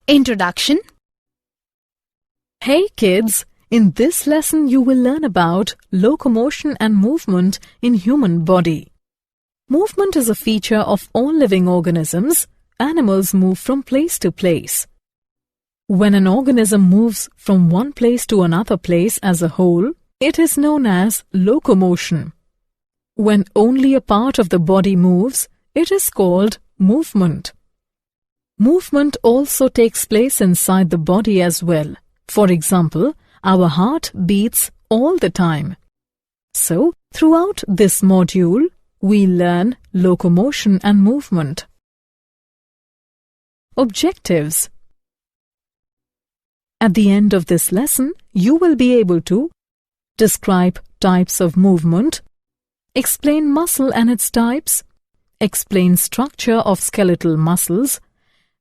Introduction. Hey kids, in this lesson you will learn about locomotion and movement in human body. Movement is a feature of all living organisms. Animals move from place to place. When an organism moves from one place to another place as a whole, it is known as locomotion. When only a part of the body moves, it is called movement. Movement also takes place inside the body as well. For example, our heart beats all the time. So, throughout this module, we learn locomotion and movement. Objectives. At the end of this lesson, you will be able to describe types of movement, explain muscle and its types, explain structure of skeletal muscles,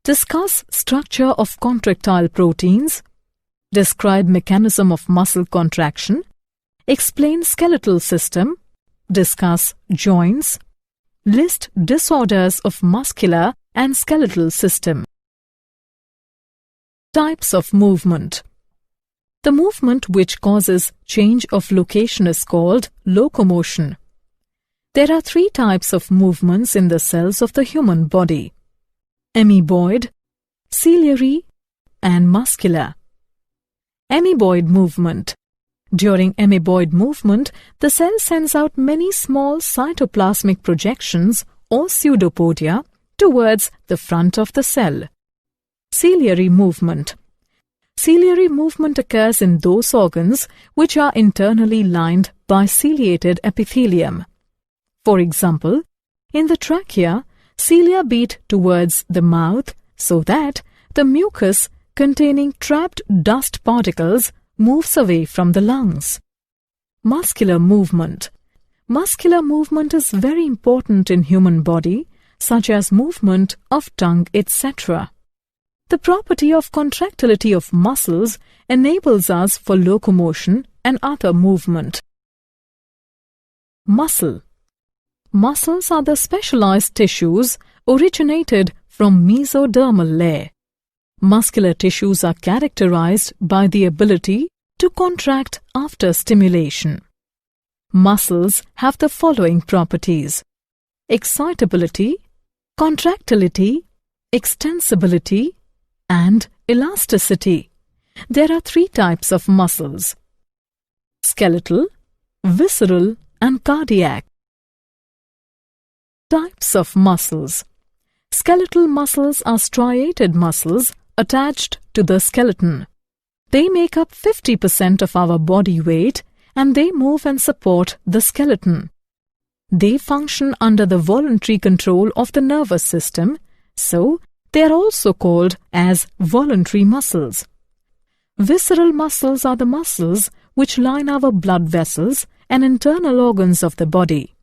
discuss structure of contractile proteins, describe mechanism of muscle contraction, explain skeletal system, discuss joints, list disorders of muscular and skeletal system. Types of movement. The movement which causes change of location is called locomotion. There are three types of movements in the cells of the human body: amoeboid, ciliary, and muscular. Amoeboid movement. During amoeboid movement, the cell sends out many small cytoplasmic projections or pseudopodia towards the front of the cell. Ciliary movement. Ciliary movement occurs in those organs which are internally lined by ciliated epithelium. For example, in the trachea, cilia beat towards the mouth so that the mucus containing trapped dust particles moves away from the lungs. Muscular movement. Muscular movement is very important in human body, such as movement of tongue, etc. The property of contractility of muscles enables us for locomotion and other movement. Muscle. Muscles are the specialized tissues originated from mesodermal layer. Muscular tissues are characterized by the ability to contract after stimulation. Muscles have the following properties: excitability, contractility, extensibility, and elasticity. There are three types of muscles: skeletal, visceral, and cardiac. Types of muscles. Skeletal muscles are striated muscles attached to the skeleton. They make up 50% of our body weight and they move and support the skeleton. They function under the voluntary control of the nervous system, so they are also called as voluntary muscles. Visceral muscles are the muscles which line our blood vessels and internal organs of the body.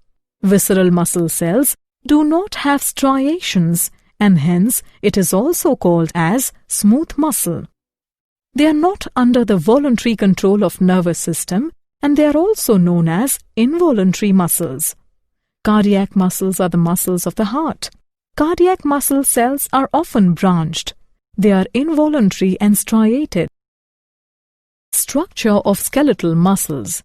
Visceral muscle cells do not have striations and hence it is also called as smooth muscle. They are not under the voluntary control of nervous system and they are also known as involuntary muscles. Cardiac muscles are the muscles of the heart. Cardiac muscle cells are often branched. They are involuntary and striated. Structure of skeletal muscles.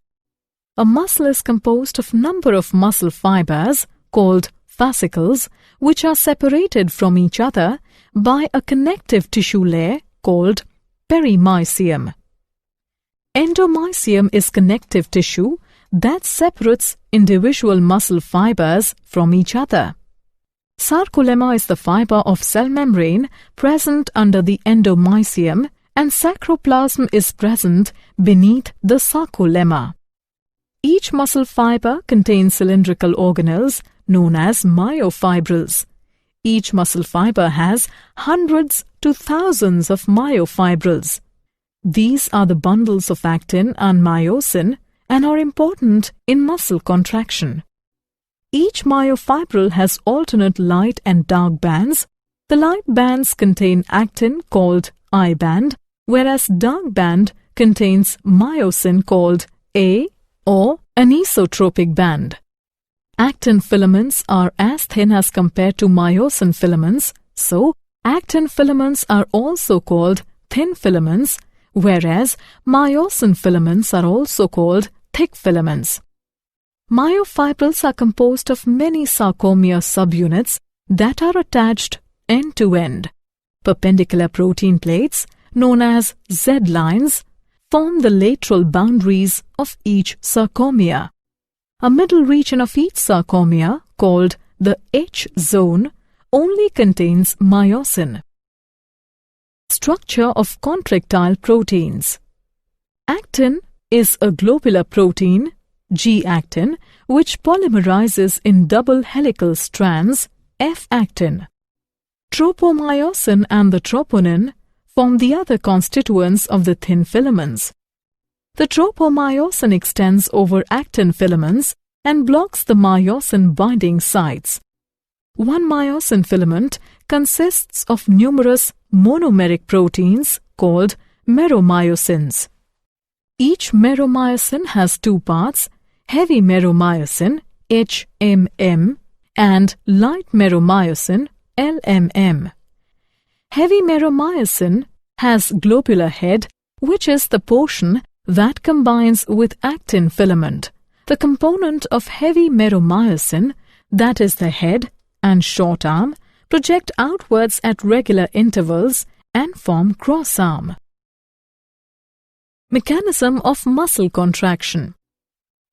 A muscle is composed of number of muscle fibers called fascicles which are separated from each other by a connective tissue layer called perimysium. Endomysium is connective tissue that separates individual muscle fibers from each other. Sarcolemma is the fiber of cell membrane present under the endomysium and sacroplasm is present beneath the sarcolemma. Each muscle fiber contains cylindrical organelles known as myofibrils. Each muscle fiber has hundreds to thousands of myofibrils. These are the bundles of actin and myosin and are important in muscle contraction. Each myofibril has alternate light and dark bands. The light bands contain actin called I band, whereas dark band contains myosin called A or anisotropic band. Actin filaments are as thin as compared to myosin filaments, so Actin filaments are also called thin filaments, whereas myosin filaments are also called thick filaments. Myofibrils are composed of many sarcomere subunits that are attached end to end. Perpendicular protein plates, known as Z-lines, form the lateral boundaries of each sarcomere. A middle region of each sarcomere, called the H-zone, only contains myosin. Structure of contractile proteins. Actin is a globular protein, G-actin, which polymerizes in double helical strands, F-actin. Tropomyosin and the troponin form the other constituents of the thin filaments. The tropomyosin extends over actin filaments and blocks the myosin binding sites. One myosin filament consists of numerous monomeric proteins called meromyosins. Each meromyosin has two parts, heavy meromyosin, HMM, and light meromyosin, LMM. Heavy meromyosin has globular head, which is the portion that combines with actin filament. The component of heavy meromyosin, that is the head and short arm, project outwards at regular intervals and form cross arm. Mechanism of muscle contraction.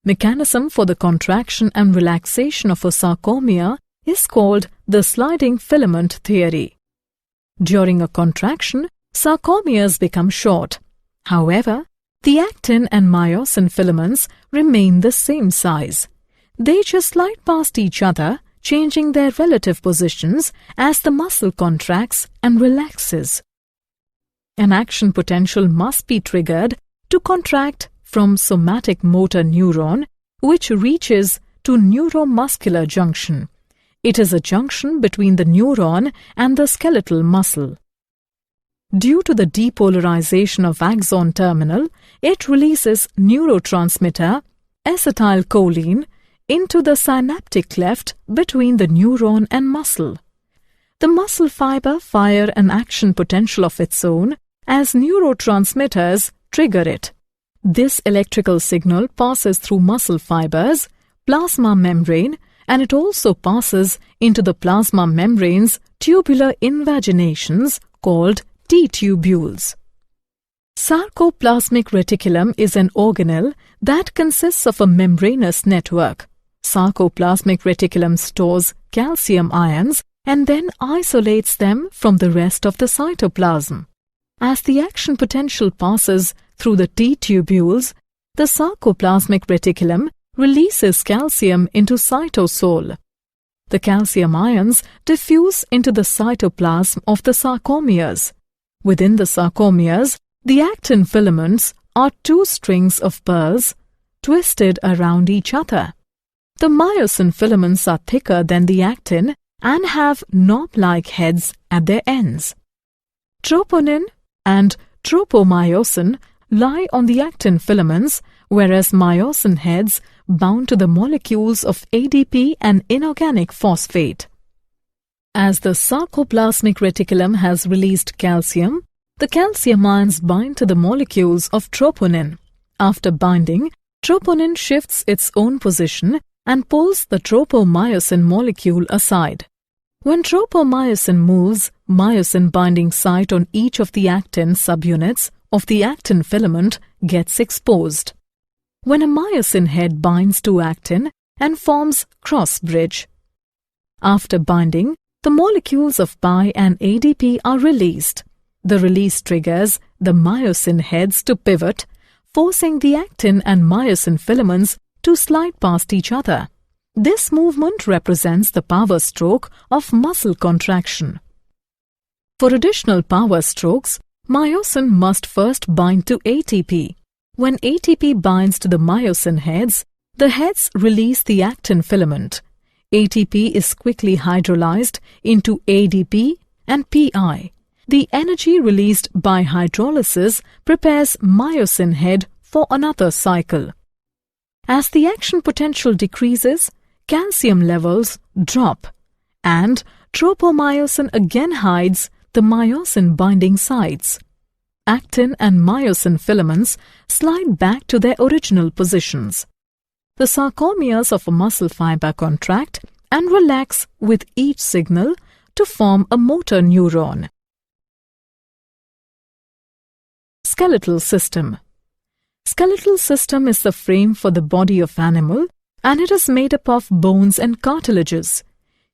Mechanism for the contraction and relaxation of a sarcomere is called the sliding filament theory. During a contraction, sarcomeres become short. However, the actin and myosin filaments remain the same size. They just slide past each other, changing their relative positions as the muscle contracts and relaxes. An action potential must be triggered to contract from somatic motor neuron, which reaches to neuromuscular junction. It is a junction between the neuron and the skeletal muscle. Due to the depolarization of axon terminal, it releases neurotransmitter acetylcholine into the synaptic cleft between the neuron and muscle. The muscle fiber fire an action potential of its own as neurotransmitters trigger it. This electrical signal passes through muscle fibers, plasma membrane, and it also passes into the plasma membrane's tubular invaginations called T-tubules. Sarcoplasmic reticulum is an organelle that consists of a membranous network. Sarcoplasmic reticulum stores calcium ions and then isolates them from the rest of the cytoplasm. As the action potential passes through the T-tubules, the sarcoplasmic reticulum releases calcium into cytosol. The calcium ions diffuse into the cytoplasm of the sarcomeres. Within the sarcomeres, the actin filaments are two strings of pearls twisted around each other. The myosin filaments are thicker than the actin and have knob-like heads at their ends. Troponin and tropomyosin lie on the actin filaments, whereas myosin heads bound to the molecules of ADP and inorganic phosphate. As the sarcoplasmic reticulum has released calcium, the calcium ions bind to the molecules of troponin. After binding, troponin shifts its own position and pulls the tropomyosin molecule aside. When tropomyosin moves, myosin binding site on each of the actin subunits of the actin filament gets exposed. When a myosin head binds to actin and forms cross bridge. After binding, the molecules of Pi and ADP are released. The release triggers the myosin heads to pivot, forcing the actin and myosin filaments to slide past each other. This movement represents the power stroke of muscle contraction. For additional power strokes, myosin must first bind to ATP. When ATP binds to the myosin heads, the heads release the actin filament. ATP is quickly hydrolyzed into ADP and PI. The energy released by hydrolysis prepares myosin head for another cycle. As the action potential decreases, calcium levels drop, and tropomyosin again hides the myosin binding sites. Actin and myosin filaments slide back to their original positions. The sarcomeres of a muscle fiber contract and relax with each signal to form a motor neuron. Skeletal system. Skeletal system is the frame for the body of animal, and it is made up of bones and cartilages.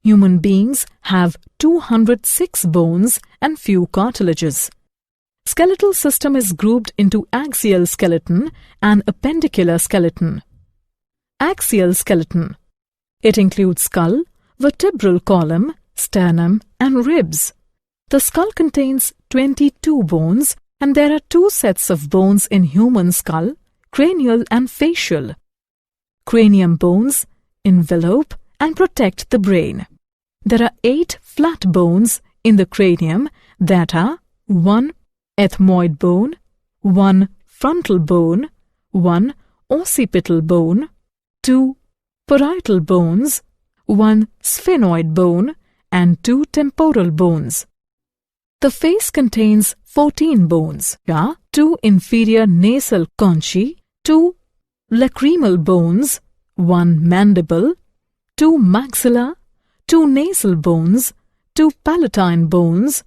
Human beings have 206 bones and few cartilages. Skeletal system is grouped into axial skeleton and appendicular skeleton. Axial skeleton. It includes skull, vertebral column, sternum and ribs. The skull contains 22 bones, and there are 2 sets of bones in human skull, cranial and facial. Cranium bones envelope and protect the brain. There are 8 flat bones in the cranium that are 1 ethmoid bone, 1 frontal bone, 1 occipital bone, 2 parietal bones, 1 sphenoid bone, and 2 temporal bones. The face contains 14 bones, 2 inferior nasal conchae, 2 lacrimal bones, 1 mandible, 2 maxilla, 2 nasal bones, 2 palatine bones,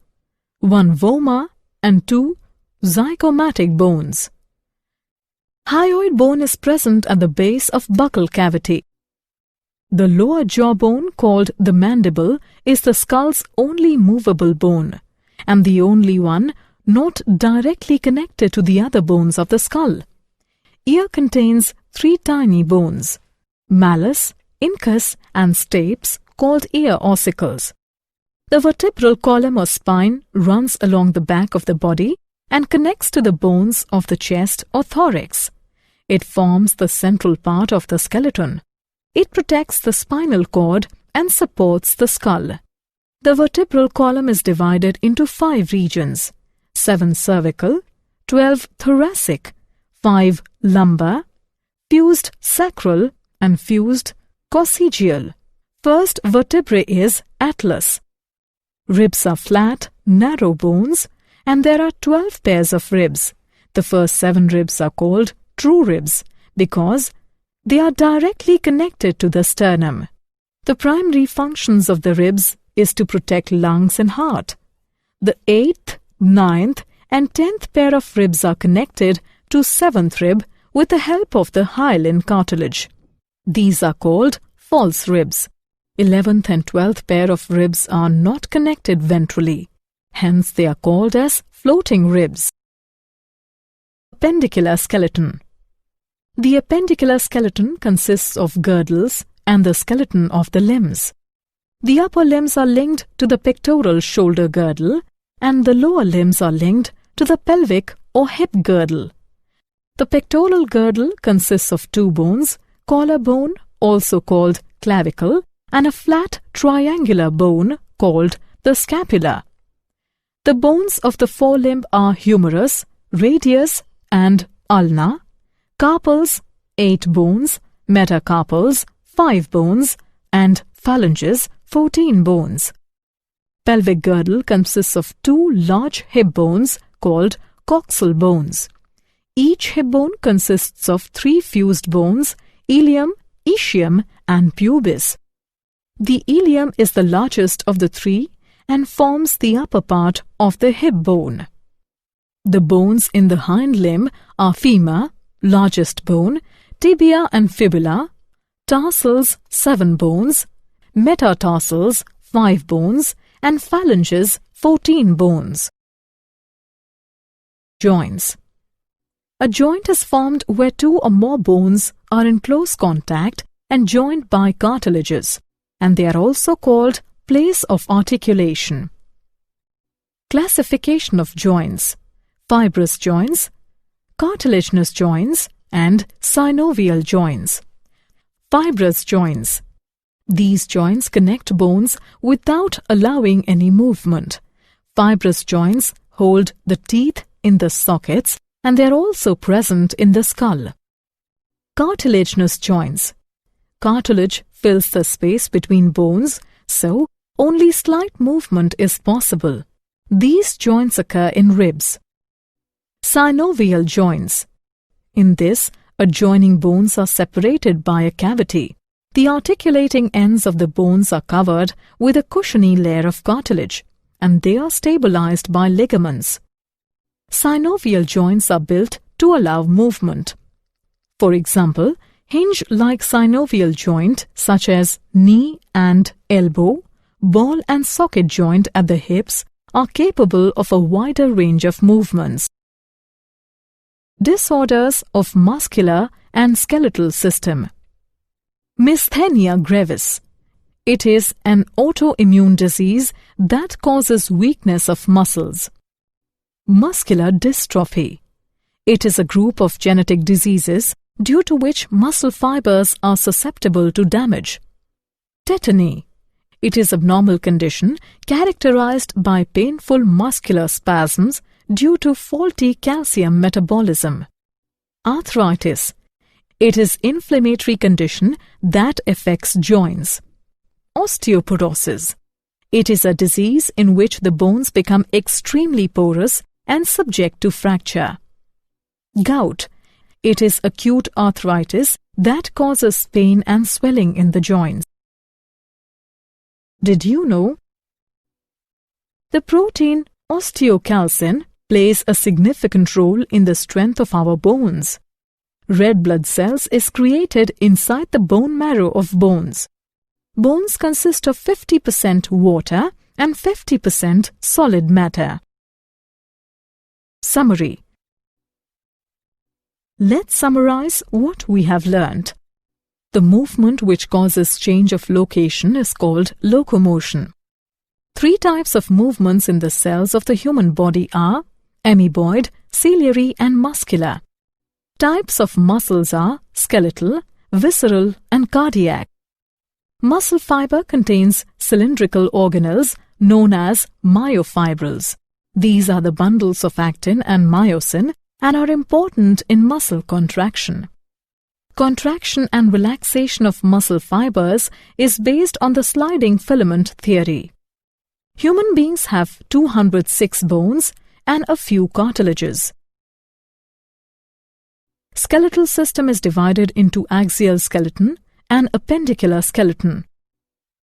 1 vomer, and 2 zygomatic bones. Hyoid bone is present at the base of buccal cavity. The lower jawbone, called the mandible, is the skull's only movable bone, and the only one not directly connected to the other bones of the skull. Ear contains 3 tiny bones, malleus, incus, and stapes, called ear ossicles. The vertebral column or spine runs along the back of the body and connects to the bones of the chest or thorax. It forms the central part of the skeleton. It protects the spinal cord and supports the skull. The vertebral column is divided into 5 regions: 7 cervical, 12 thoracic, 5 lumbar, fused sacral, and fused coccygeal. First vertebrae is atlas. Ribs are flat, narrow bones, and there are 12 pairs of ribs. The first 7 ribs are called true ribs because they are directly connected to the sternum. The primary functions of the ribs is to protect lungs and heart. The 8th, 9th, and 10th pair of ribs are connected to 7th rib with the help of the hyaline cartilage. These are called false ribs. 11th and 12th pair of ribs are not connected ventrally. Hence they are called as floating ribs. Appendicular skeleton. The appendicular skeleton consists of girdles and the skeleton of the limbs. The upper limbs are linked to the pectoral shoulder girdle, and the lower limbs are linked to the pelvic or hip girdle. The pectoral girdle consists of 2 bones, collarbone, also called clavicle, and a flat triangular bone called the scapula. The bones of the forelimb are humerus, radius, and ulna. Carpals, 8 bones, metacarpals, 5 bones, and phalanges, 14 bones. Pelvic girdle consists of 2 large hip bones called coxal bones. Each hip bone consists of 3 fused bones, ilium, ischium, and pubis. The ilium is the largest of the 3 and forms the upper part of the hip bone. The bones in the hind limb are femur, largest bone, tibia and fibula, tarsals 7 bones, metatarsals 5 bones, and phalanges 14 bones. Joints. A joint is formed where 2 or more bones are in close contact and joined by cartilages, and they are also called place of articulation. Classification of joints: fibrous joints, cartilaginous joints, and synovial joints. Fibrous joints. These joints connect bones without allowing any movement. Fibrous joints hold the teeth in the sockets, and they are also present in the skull. Cartilaginous joints. Cartilage fills the space between bones, so only slight movement is possible. These joints occur in ribs. Synovial joints. In this, adjoining bones are separated by a cavity. The articulating ends of the bones are covered with a cushiony layer of cartilage, and they are stabilized by ligaments. Synovial joints are built to allow movement. For example, hinge-like synovial joint such as knee and elbow, ball and socket joint at the hips are capable of a wider range of movements. Disorders of muscular and skeletal system. Myasthenia gravis. It is an autoimmune disease that causes weakness of muscles. Muscular dystrophy. It is a group of genetic diseases due to which muscle fibers are susceptible to damage. Tetany. It is an abnormal condition characterized by painful muscular spasms due to faulty calcium metabolism. Arthritis. It is an inflammatory condition that affects joints. Osteoporosis. It is a disease in which the bones become extremely porous and subject to fracture. Gout. It is acute arthritis that causes pain and swelling in the joints. Did you know? The protein osteocalcin plays a significant role in the strength of our bones. Red blood cells is created inside the bone marrow of bones. Bones consist of 50% water and 50% solid matter. Summary. Let's summarize what we have learned. The movement which causes change of location is called locomotion. 3 types of movements in the cells of the human body are amoeboid, ciliary and muscular. Types of muscles are skeletal, visceral and cardiac. Muscle fiber contains cylindrical organelles known as myofibrils. These are the bundles of actin and myosin and are important in muscle contraction. Contraction and relaxation of muscle fibers is based on the sliding filament theory. Human beings have 206 bones and a few cartilages. Skeletal system is divided into axial skeleton and appendicular skeleton.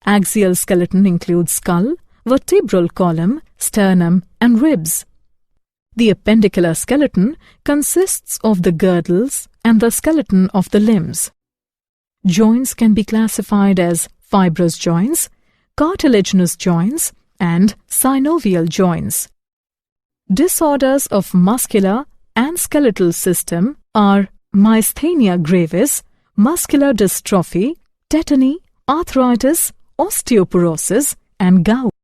Axial skeleton includes skull, vertebral column, sternum and ribs. The appendicular skeleton consists of the girdles and the skeleton of the limbs. Joints can be classified as fibrous joints, cartilaginous joints and synovial joints. Disorders of muscular and skeletal system are myasthenia gravis, muscular dystrophy, tetany, arthritis, osteoporosis and gout.